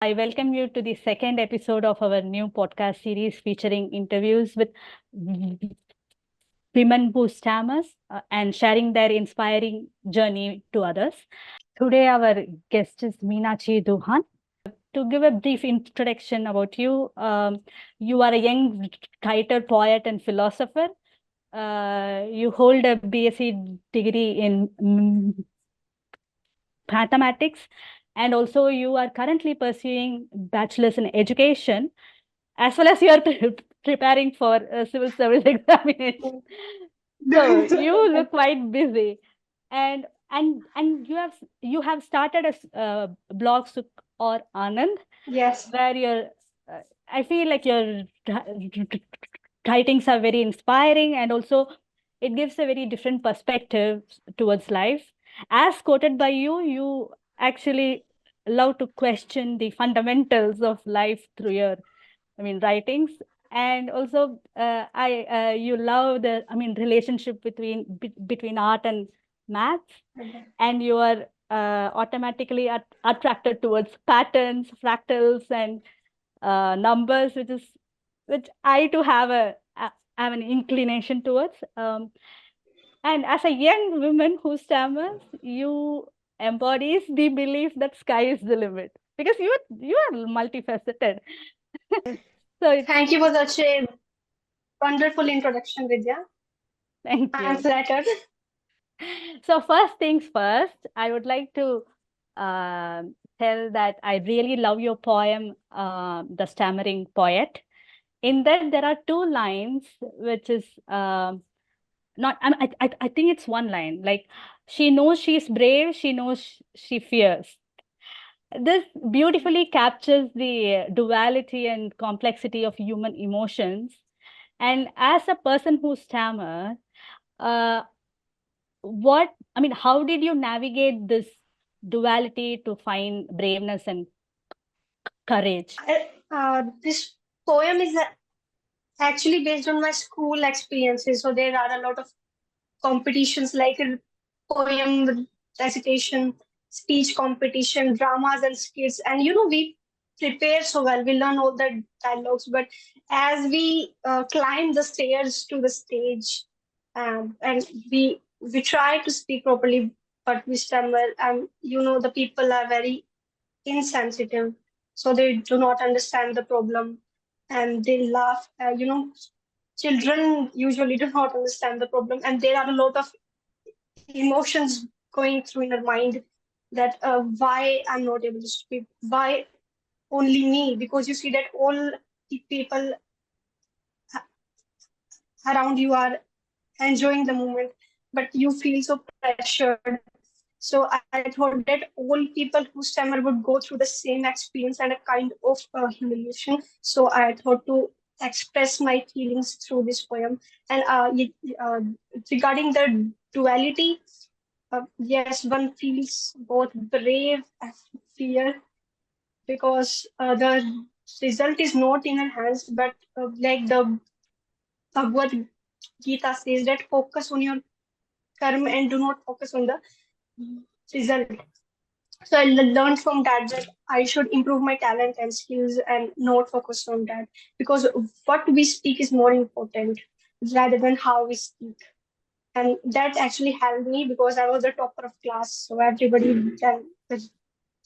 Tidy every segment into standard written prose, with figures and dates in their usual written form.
I welcome you to the second episode of our new podcast series featuring interviews with women who stammers and sharing their inspiring journey to others. Today, our guest is Minakshi Duhan. To give a brief introduction about you, you are a young writer, poet, and philosopher. You hold a B.Sc degree in mathematics, and also you are currently pursuing bachelor's in education, as well as you are preparing for a civil service examination. So you look quite busy, and you have started a blog, Sukh Aur Anand, Yes. where I feel like your writings are very inspiring, and also it gives a very different perspective towards life. As quoted by you, you actually love to question the fundamentals of life through your, writings. And also, you love the, relationship between art and math, and you are automatically attracted towards patterns, fractals, and numbers, which I too have an inclination towards. And as a young woman who stammers, you embodies the belief that sky is the limit, because you are multifaceted. So it's Thank you for such a wonderful introduction, Vidya. Thank I'm you. flattered. So first things first, I would like to uh, tell that I really love your poem, "The Stammering Poet." In that, there are two lines, which is not. I think it's one line. Like, she knows she's brave. She knows she fears. This beautifully captures the duality and complexity of human emotions. And as a person who stammers, uh, how did you navigate this duality to find braveness and courage? This poem is actually based on my school experiences. So there are a lot of competitions like a poem recitation, speech competition, dramas and skits. And we prepare so well, we learn all the dialogues. But as we climb the stairs to the stage, and we try to speak properly, but we stumble. And the people are very insensitive, so they do not understand the problem, and they laugh. Children usually do not understand the problem, and there are a lot of emotions going through in your mind that why I'm not able to speak, why only me, because you see that all the people around you are enjoying the moment, but you feel so pressured. So I thought that all people who stammer would go through the same experience and a kind of humiliation. So I thought to express my feelings through this poem. And regarding the duality, yes, one feels both brave and fear, because the result is not in our hands, but like the Bhagavad Gita says, that focus on your karma and do not focus on the result. So I learned from that I should improve my talent and skills and not focus on that, because what we speak is more important rather than how we speak. And that actually helped me because I was the topper of class, so everybody then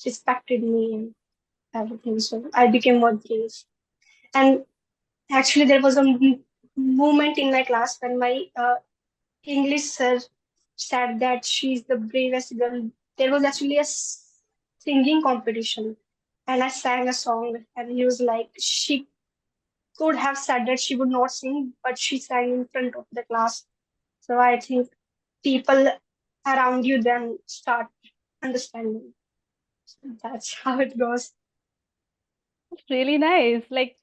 respected me and everything. So I became more brave. And actually, there was a moment in my class when my English sir said that she's the bravest girl. There was actually a singing competition, and I sang a song, and he was like, she could have said that she would not sing, but she sang in front of the class. So I think people around you then start understanding. That's how it goes. Really nice. Like,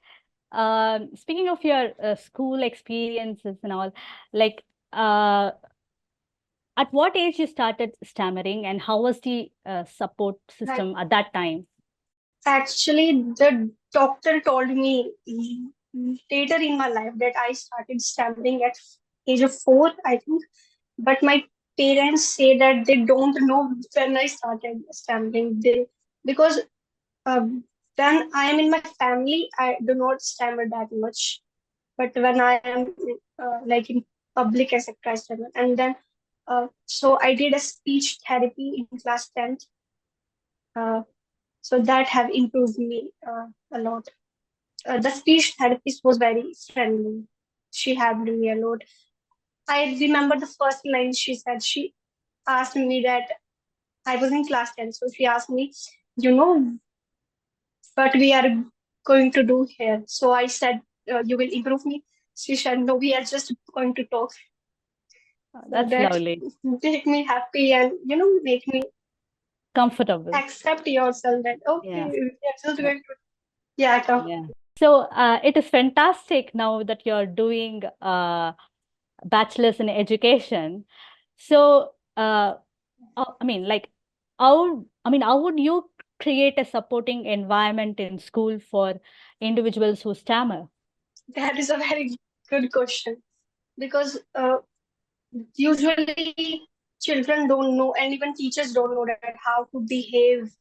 speaking of your school experiences and all, like, at what age you started stammering, and how was the support Right. system at that time? Actually, the doctor told me later in my life that I started stammering at age of 4, I think. But my parents say that they don't know when I started stammering. They, because When I am in my family, I do not stammer that much. But when I am like in public, etc., I stammer. And then, so I did a speech therapy in class 10th. Uh, so that have improved me a lot. The speech therapist was very friendly. She helped me a lot. I remember the first line she said. She asked me that I was in class 10, so she asked me, you know, what we are going to do here. So I said, you will improve me. She said, no, we are just going to talk. So That's that lovely. make me happy and, make me Comfortable. accept yourself that, okay, Yeah. we are just Yeah. going to, yeah, come. Yeah. So it is fantastic now that you're doing bachelor's in education. So I mean, like, how would you create a supporting environment in school for individuals who stammer? That is a very good question because usually children don't know and even teachers don't know that how to behave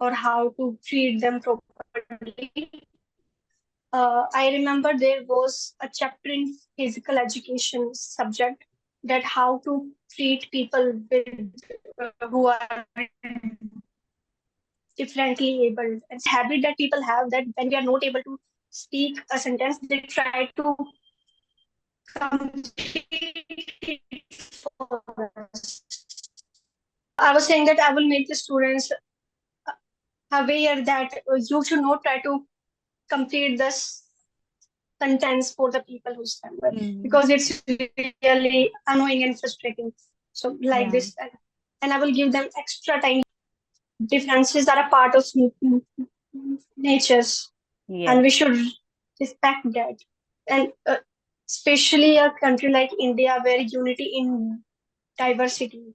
or how to treat them properly. I remember there was a chapter in physical education subject that how to treat people with who are differently abled. It's habit that people have that when we are not able to speak a sentence, they try to complete it for us. I was saying that I will make the students aware that you should not try to complete this sentence for the people who stammer Mm, because it's really annoying and frustrating. So like yeah. this, and I will give them extra time. Differences are a part of natures, and Yes. we should respect that. And especially a country like India, where unity in diversity.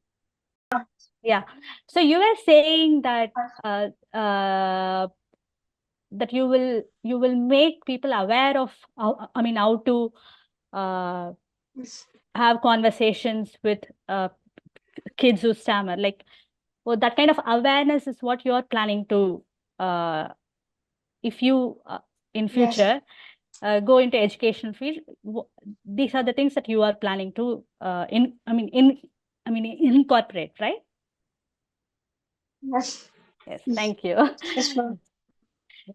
Yeah. So you were saying that uh, uh, you will make people aware of how to uh, have conversations with kids who stammer. Like, well, that kind of awareness is what you're planning to uh, if you in Yes, future go into education field. These are the things that you are planning to incorporate, right? yes, Yes, yes, thank you. yes, ma'am.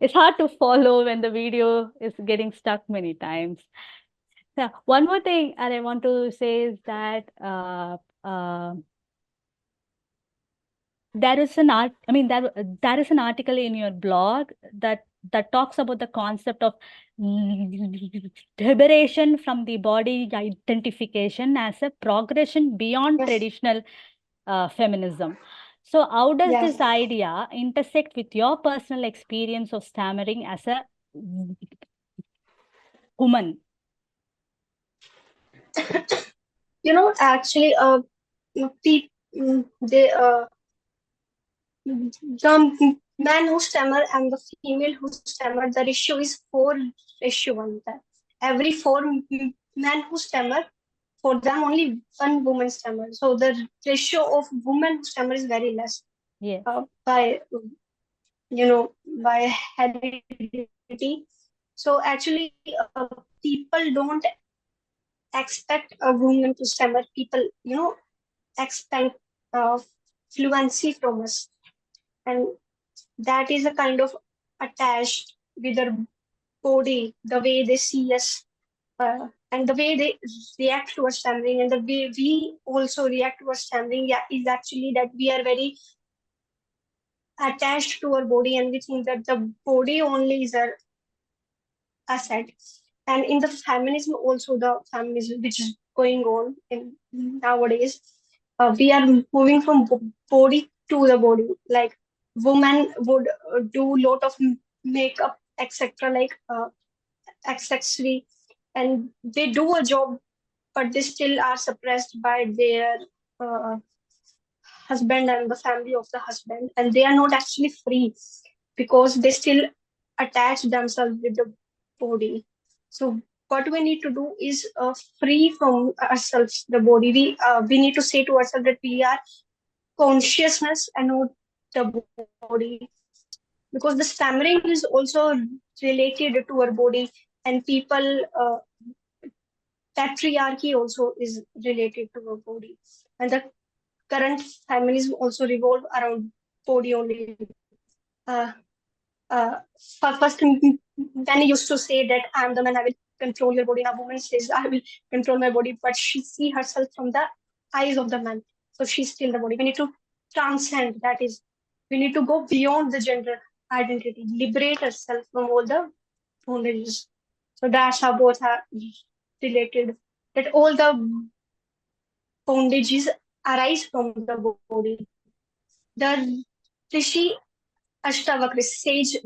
It's hard to follow when the video is getting stuck many times. Yeah, one more thing that I want to say is that uh, there is an art. I mean, there is an article in your blog that talks about the concept of liberation from the body identification as a progression beyond Yes, traditional feminism. So, how does yes. this idea intersect with your personal experience of stammering as a woman? Actually, they the man who stammer and the female who stammer, the ratio is 4:1. That every four men who stammer, for them only one woman stammer. So the ratio of women who stammer is very less Yes. by by heredity. So actually, people don't expect a woman to stammer. People, expect uh, fluency from us, and that is a kind of attached with their body, the way they see us, and the way they react to our stammering, and the way we also react to our stammering, yeah, is actually that we are very attached to our body, and we think that the body only is our asset. And in the feminism, also the feminism which is going on in nowadays, we are moving from body to the body. Like women would do lot of makeup, etc., like accessory, and they do a job, but they still are suppressed by their uh, husband and the family of the husband, and they are not actually free because they still attach themselves with the body. So what we need to do is free from ourselves the body. We need to say to ourselves that we are consciousness and not the body. because the stammering is also related to our body, and people patriarchy also is related to our body, and the current feminism also revolve around body only. Uh, First, when used to say that I'm the man, I will control your body. Now, woman says I will control my body, but she see herself from the eyes of the man. So she's still the body. We need to transcend. That is, we need to go beyond the gender identity, liberate ourselves from all the bondages. So that's how both are related. That all the bondages arise from the body. The Rishi Ashtavakra, sage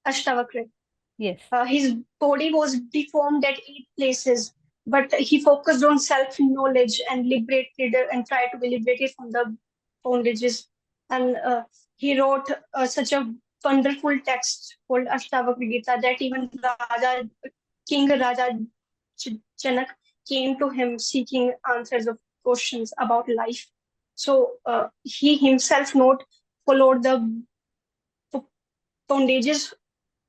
Ashtavakra, Yes. his body was deformed at 8 places, but he focused on self knowledge and liberated and tried to be liberated from the bondages. And he wrote such a wonderful text called Ashtavakra Gita that even King Raja Janak came to him seeking answers of questions about life. So he himself not followed the bondages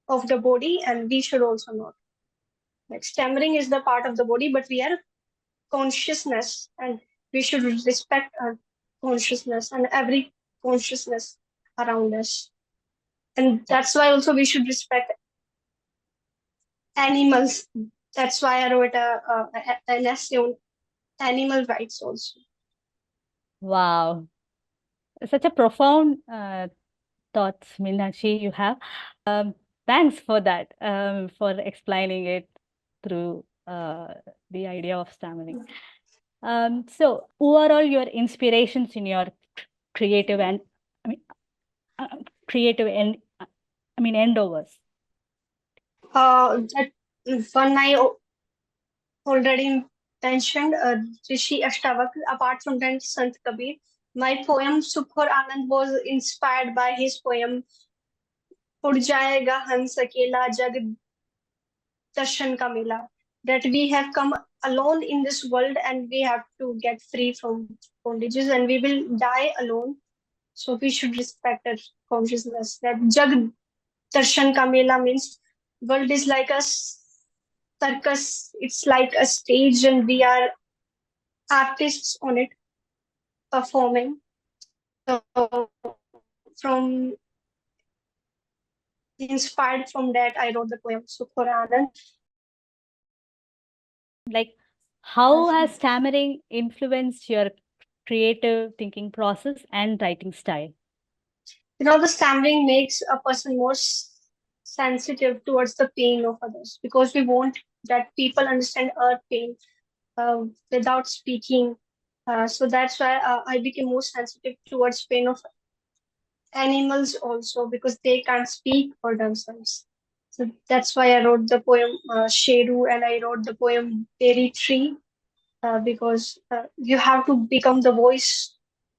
of the body, and we should also not. Like stammering is the part of the body, but we are consciousness, and we should respect our consciousness and every consciousness around us. And that's why also we should respect animals. That's why I wrote an essay on animal rights also. Wow. Such a profound thoughts, Minakshi, you have. Thanks for that, for explaining it through the idea of stammering. So overall, your inspirations in your creative and I mean creative and endeavors. That one I already mentioned, Rishi Ashtavakra. Apart from that, Sant Kabir. My poem Sukh Aur Anand was inspired by his poem उड़ जाएगा हंस अकेला जग दर्शन का मेला. That we have come alone in this world and we have to get free from bondages and we will die alone. So we should respect our consciousness. That jag darshan ka mela means world is like a circus. It's like a stage and we are artists on it performing. So from inspired from that, I wrote the poem Sukh Aur Anand. Like, how has stammering influenced your creative thinking process and writing style? The stammering makes a person more sensitive towards the pain of others because we want that people understand our pain without speaking. So that's why I became more sensitive towards pain of animals also because they can't speak for themselves. So that's why I wrote the poem Sheru and I wrote the poem Berry Tree because you have to become the voice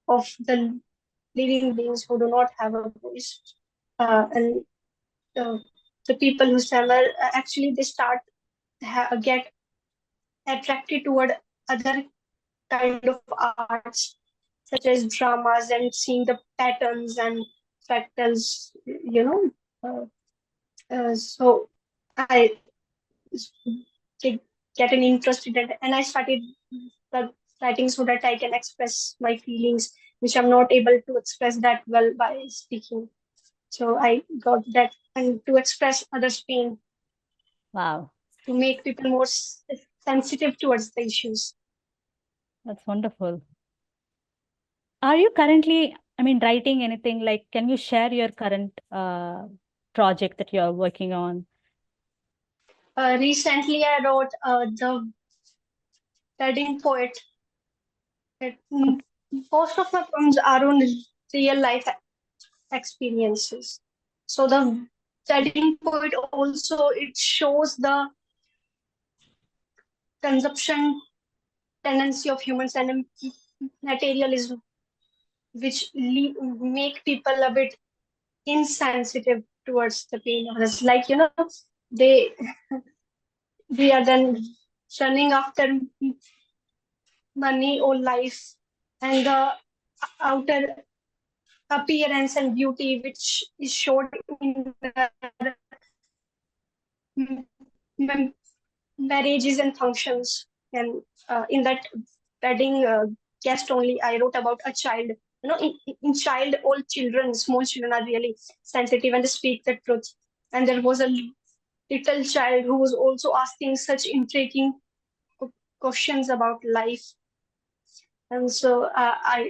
of the living beings who do not have a voice. And the people who stammer actually they start get attracted toward other kind of arts such as dramas and seeing the patterns and fractals, so I get an interest in it and I started the writing so that I can express my feelings which I'm not able to express that well by speaking. So I got that and to express others' pain. Wow. To make people more sensitive towards the issues. That's wonderful. Are you currently, writing anything? Like, can you share your current project that you are working on? Recently, I wrote the wedding poet. Most of my poems are on real life experiences. So the wedding poet also it shows the consumption tendency of humans and materialism, which make people a bit insensitive towards the pain of others. Like they we are then running after money or life, and the outer appearance and beauty, which is showed in the mm, mem- marriages and functions. And in that wedding guest only, I wrote about a child. In child, all children, small children are really sensitive and they speak the truth. And there was a little child who was also asking such intriguing questions about life. And so I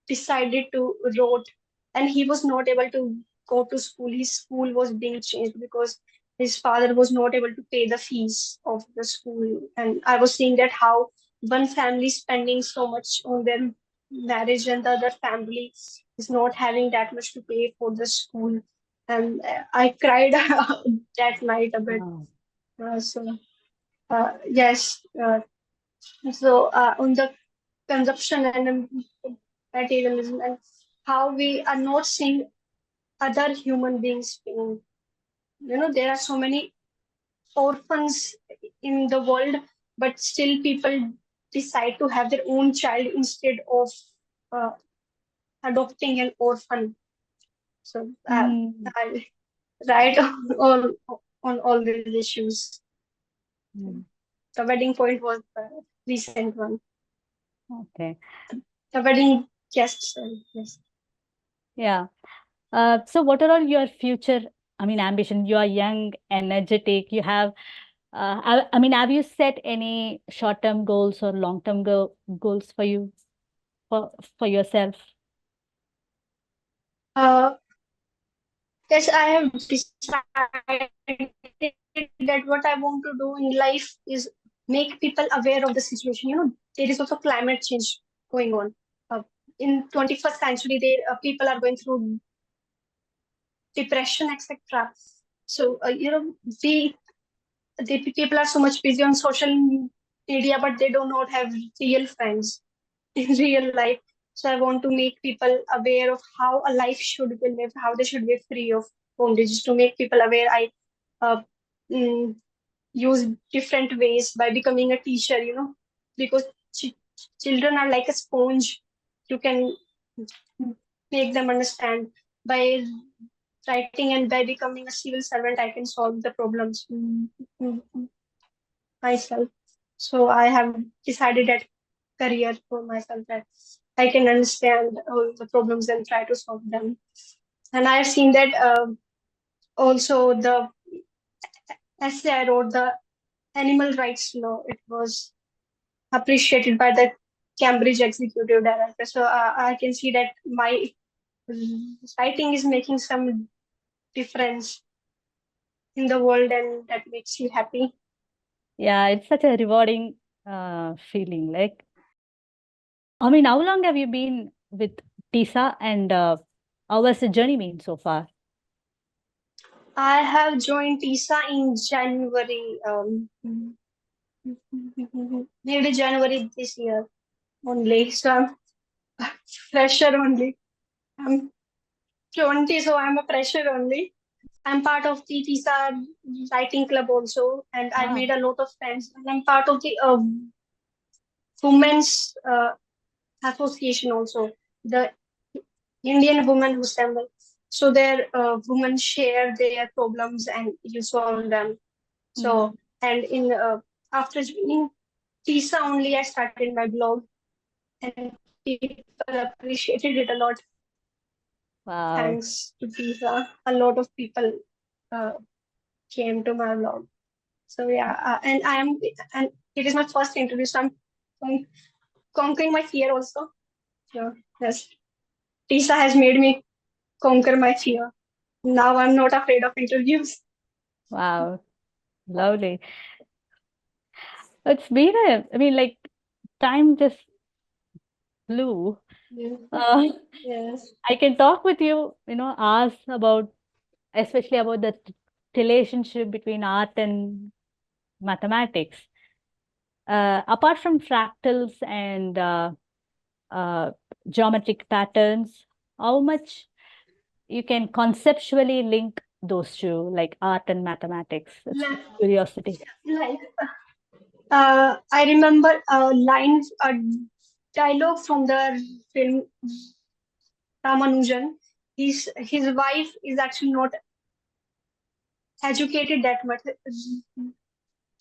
decided to wrote, and he was not able to go to school. His school was being changed because his father was not able to pay the fees of the school. And I was seeing that how one family is spending so much on their marriage and the other family is not having that much to pay for the school. And I cried that night a bit. Wow. Yes. On the consumption and materialism and how we are not seeing other human beings pain. There are so many orphans in the world, but still people decide to have their own child instead of uh, adopting an orphan. So Mm. I write on all these issues. Mm. The wedding point was the recent one. Okay. The wedding guests, yes. Yeah. So what are all your future, I mean, ambition? You are young, energetic. You have, I mean, have you set any short-term goals or long-term goals for you, for for yourself? Uh, yes, I have decided that what I want to do in life is make people aware of the situation. There is also climate change going on. Uh, in 21st century, people are going through depression, etc. So, we the people are so much busy on social media, but they do not have real friends in real life. So I want to make people aware of how a life should be lived, how they should be free of bondage. To make people aware, I uh, mm, use different ways by becoming a teacher. Because ch- children are like a sponge. You can make them understand by writing, and by becoming a civil servant. I can solve the problems myself. So I have decided that career for myself that I can understand all the problems and try to solve them. And I've seen that also the essay I wrote, the animal rights law, it was appreciated by the Cambridge executive director. So I can see that my writing is making some difference in the world, and that makes me happy. Yeah, it's such a rewarding feeling. Like, I mean, how long have you been with TISA, and how has the journey been so far? I have joined TISA in January, maybe January this year only. So I'm fresher only. I'm 20, so I'm a fresher only. I'm part of the TISA writing club also, and I Ah. made a lot of friends. And I'm part of the women's association also, the Indian Women Who Stammer. So there, women share their problems and you solve them. So, Mm. and in after joining TISA only, I started my blog, and people appreciated it a lot. Wow. Thanks to TISA, a lot of people uh, came to my blog. So yeah, and it is my first interview, so I'm conquering my fear also. So yes, TISA has made me conquer my fear. Now I'm not afraid of interviews. Wow. Lovely. It's been I mean, like, time just flew. Yeah. Uh, Yes. I can talk with you, hours about, especially about the relationship between art and mathematics. Apart from fractals and uh, geometric patterns, how much you can conceptually link those two, like art and mathematics? It's Like, curiosity. like I remember a line, a dialogue from the film Ramanujan. His wife is actually not educated that much.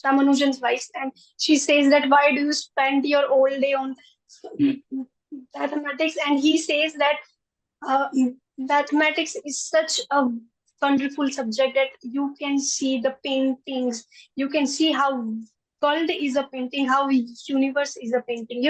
Ramanujan's wife, and she says that why do you spend your whole day on mathematics? And he says that uh, mathematics is such a wonderful subject that you can see the paintings, you can see how world is a painting, how universe is a painting.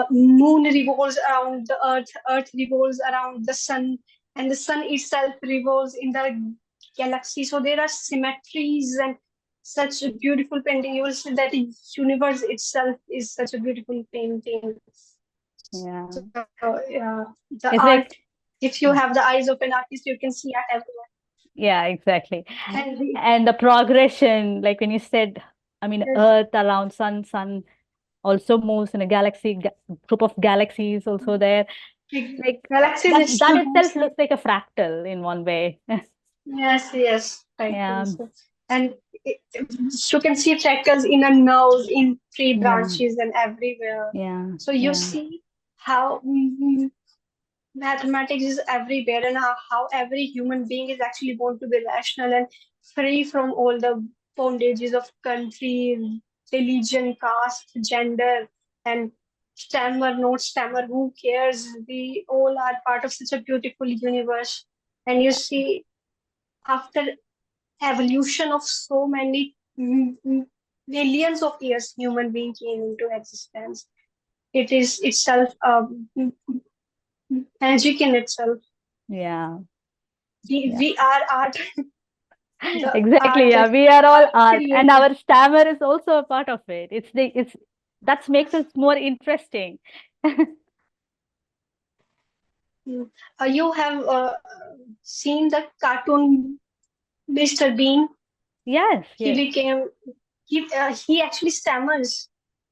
Moon revolves around the earth, earth revolves around the sun, and the sun itself revolves in the galaxy. So there are symmetries and such a beautiful painting. You will see that the universe itself is such a beautiful painting. Yeah. So yeah, the It's art, like, if you have the eyes of an artist, you can see art everywhere. yeah, exactly. And the, And the progression, like when you said, I mean, yes, Earth around sun also moves in a group of galaxies also there. the Like galaxies that itself itself moves like, looks like a fractal in one way. yes, right. Yeah, So, and it, you can see fractals in a nose, in tree yeah, branches, and everywhere. yeah, So you yeah, see how mathematics is everywhere, and how every human being is actually born to be rational and free from all the bondages of country, religion, caste, gender, and stammer, not stammer, who cares? We all are part of such a beautiful universe. And you see, after evolution of so many millions of years, human being came into existence. It is itself magic in itself. yeah, we, yeah. we are art, the Exactly. art Yeah, that we are all art art, and created. our stammer is also a part of it. It's that makes us more interesting. Mm. You have seen the cartoon Mr. Bean. Yes, He yes. became he actually stammers,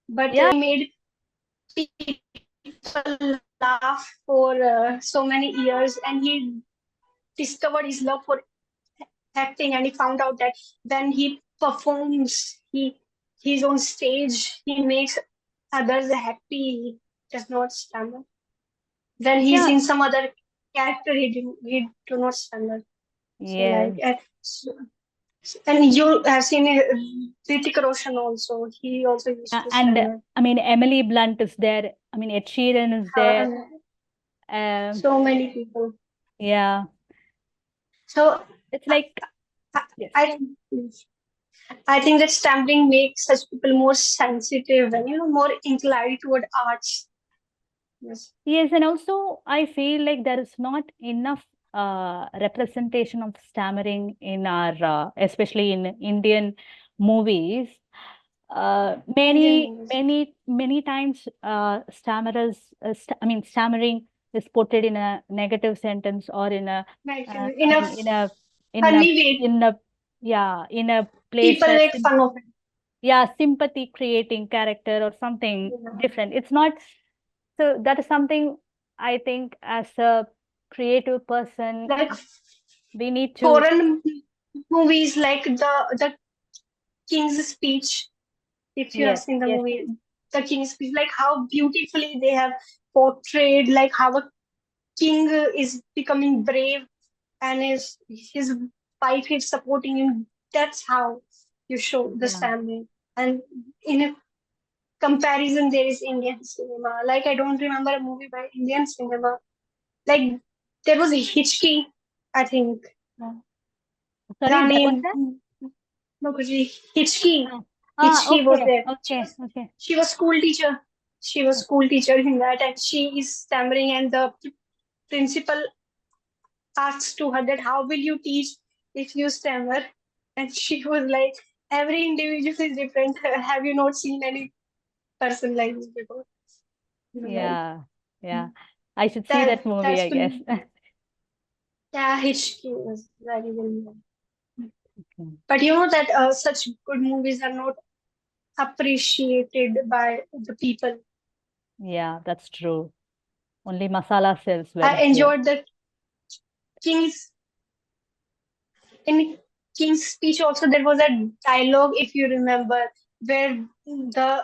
but Yeah, made people laugh for so many years, and he discovered his love for acting, and he found out that when he performs, he's on stage, he makes others happy. He does not stammer. When he's yeah, in some other character, he do not stammer. So like, yes. and you have seen Hrithik Roshan also. He also used to And stammer. I mean, Emily Blunt is there. I mean, Ed Sheeran is there. And Um, so many people. yeah, So it's I, like, yes. I, I think that stammering makes such people more sensitive and more inclined toward arts. Yes. Yes, and also I feel like there is not enough representation of stammering in our, especially in Indian movies. Indian movies. Many times, stammering is portrayed in a negative sentence or in a, Like uh, in a in a, in a, funny way, in a, yeah, in a place people where, make fun of it. yeah, sympathy creating character or something Yeah. different. It's not, so that is something I think as a creative person, Like we need to, foreign movies, like the King's Speech. If you have yes, seen the yes, movie, the King's Speech, like how beautifully they have portrayed, like how a king is becoming brave and his wife is supporting him. That's how you show the yeah, family. And in a comparison, there is Indian cinema. Like I don't remember a movie by Indian cinema. Like there was a Hitchki, I think. sorry, that was Rani that? Mukherjee, Hitchki. Ah, Hitchki was okay, there. okay, okay. She was school teacher. She was school teacher in that, and she is stammering. And the principal asks to her that how will you teach if you stammer? And she was like, every individual is different. Have you not seen any person like this before? Like Yeah, yeah. I should see that. that movie, That's I guess. yeah. Hitchki was very well known. Okay. But you know that such good movies are not appreciated by the people. Yeah, that's true. Only masala sells well I here. enjoyed the King's in King's speech also there was a dialogue, if you remember, where the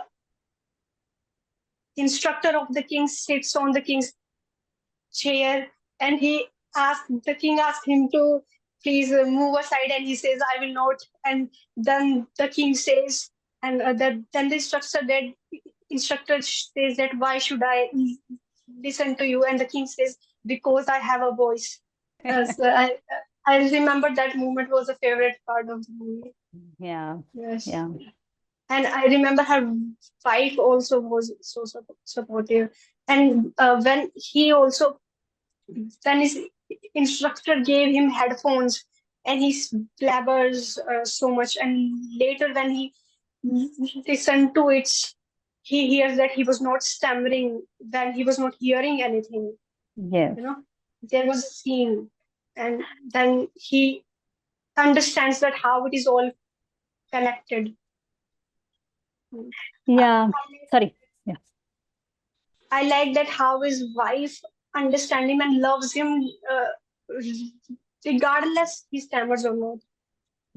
instructor of the king sits on the king's chair and the king asked him to please move aside, and he says, I will not. And then the king says, and then the instructor says that why should I listen to you? And the king says, because I have a voice. So I remember that moment was a favorite part of the movie. Yeah. Yes. Yeah. And I remember her wife also was so supportive. And when his instructor gave him headphones, and he blabbers so much, and later when he listened to it, he hears that he was not stammering, when he was not hearing anything. Yes. There was a scene, and then he understands that how it is all connected. Yeah. Sorry. Yeah. I like that how his wife understands him and loves him, regardless he stammers or not.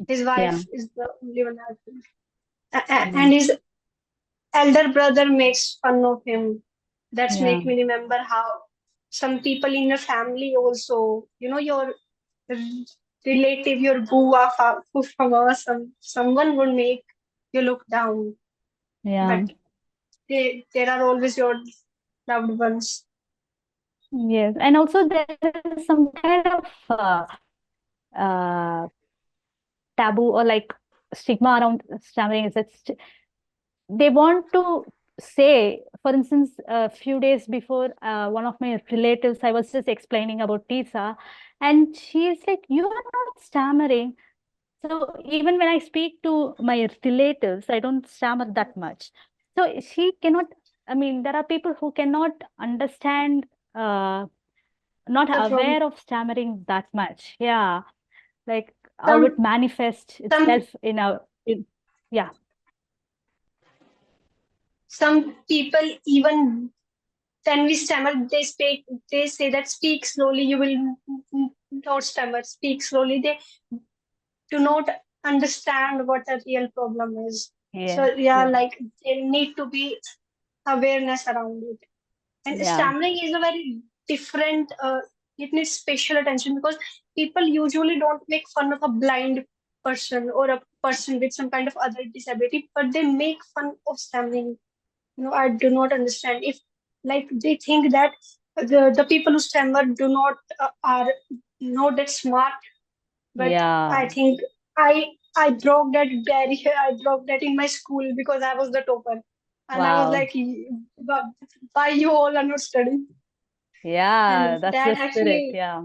His Yeah. wife is the only one helping. Yeah. And his elder brother makes fun of him. That's Yeah. make me remember how some people in your family also, your relative, your bua, fufawa, someone would make you look down. Yeah. But there are always your loved ones. Yes. And also there is some kind of uh, taboo or like stigma around stammering is that they want to say, for instance, a few days before, one of my relatives, I was just explaining about TISA, and she's like, "You are not stammering." So even when I speak to my relatives, I don't stammer that much. So she cannot, I mean, there are people who cannot understand, not The problem. aware of stammering that much. Yeah. Like how it Some manifests some itself yeah. some people, even when we stammer, they say that speak slowly, you will not stammer. Speak slowly. They do not understand what the real problem is. So Yes. yeah, Yes. like there need to be awareness around it. And Yeah. stammering is a very different. It needs special attention because people usually don't make fun of a blind person or a person with some kind of other disability, but they make fun of stammering. I do not understand if, like, they think that the people who stammer do not are not that smart. But I Yeah. think I broke that barrier. I broke that in my school because I was the topper, and I was Wow. like, why you all are not studying?" Yeah. And That's the spirit. Yeah.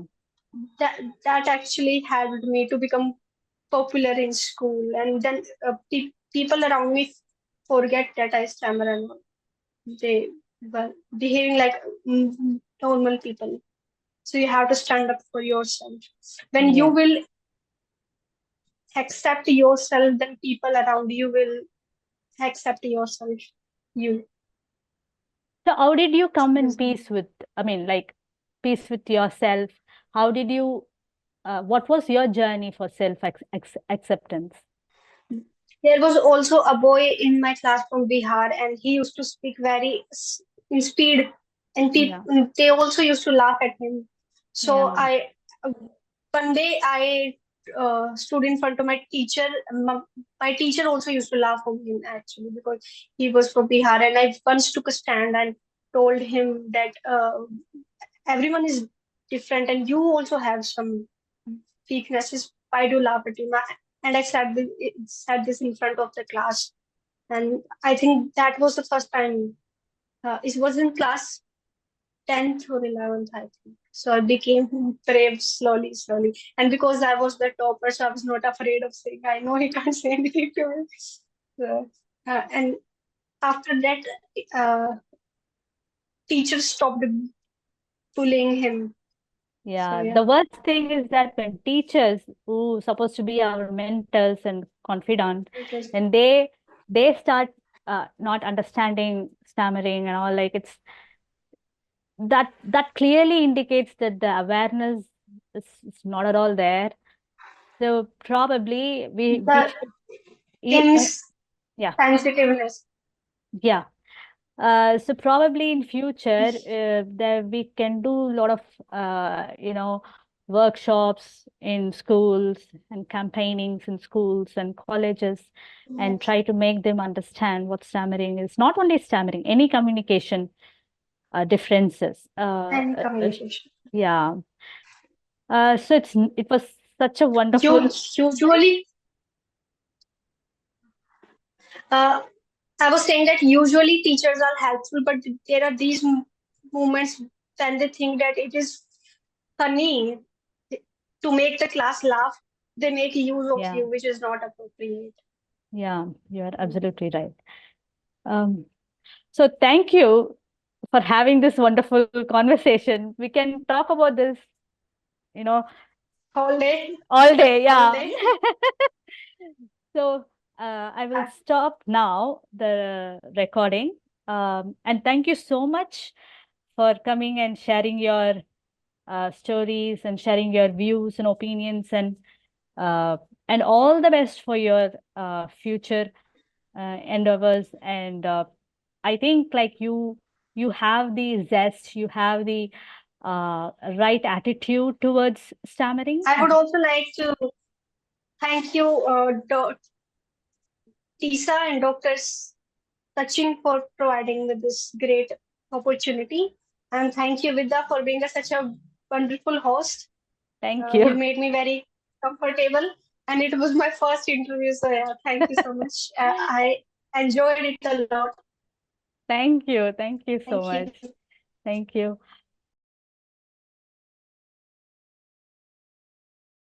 that actually helped me to become popular in school. And then people around me forget that I stammer, and they were behaving like normal people. So you have to stand up for yourself. When you Yeah. will accept yourself, then people around you will accept yourself. You. So how did you come in Yes. peace with, I mean, like peace with yourself? How did you, what was your journey for acceptance? There was also a boy in my class from Bihar, and he used to speak very in speed, and Yeah. they also used to laugh at him. So Yeah. I one day I stood in front of my teacher. My teacher also used to laugh at him actually because he was from Bihar, and I once took a stand and told him that everyone is different, and you also have some weaknesses. Why do you laugh at him? And I said this in front of the class, and I think that was the first time. It was in class 10th or 11th, I think. So I became brave slowly, slowly. And because I was the topper, so I was not afraid of saying, I know he can't say anything to me. So, and after that, uh, teachers stopped bullying him. So Yeah. yeah, The worst thing is that when teachers who supposed to be our mentors and confidant, it was when they start not understanding stammering and all, like that clearly indicates that the awareness is not at all there. So probably we the should, e- eh, yeah, insensitiveness. yeah. So probably in future, there we can do a lot of workshops in schools and campaignings in schools and colleges, and Yes. try to make them understand what stammering is. Not only stammering, any communication differences. And communication. Yeah. So it was such a You wonderful. usually, uh, I was saying that usually teachers are helpful, but there are these moments when they think that it is funny to make the class laugh. They make use of Yeah, you, which is not appropriate. yeah, you are absolutely right. Um, so thank you for having this wonderful conversation. We can talk about this, you know, All day, all day. all Yeah. day. So I will stop now the recording. And thank you so much for coming and sharing your stories and sharing your views and opinions, uh, and all the best for your future endeavors. And I think like you have the zest, you have the right attitude towards stammering. I would also like to thank you, TISA and Dr. Sachin, for providing me this great opportunity. And thank you, Vidya, for being such a wonderful host. Thank You you. made me very comfortable, and it was my first interview. So, yeah, thank you so much. I enjoyed it a lot. Thank you. Thank you so Thank much. you. Thank you.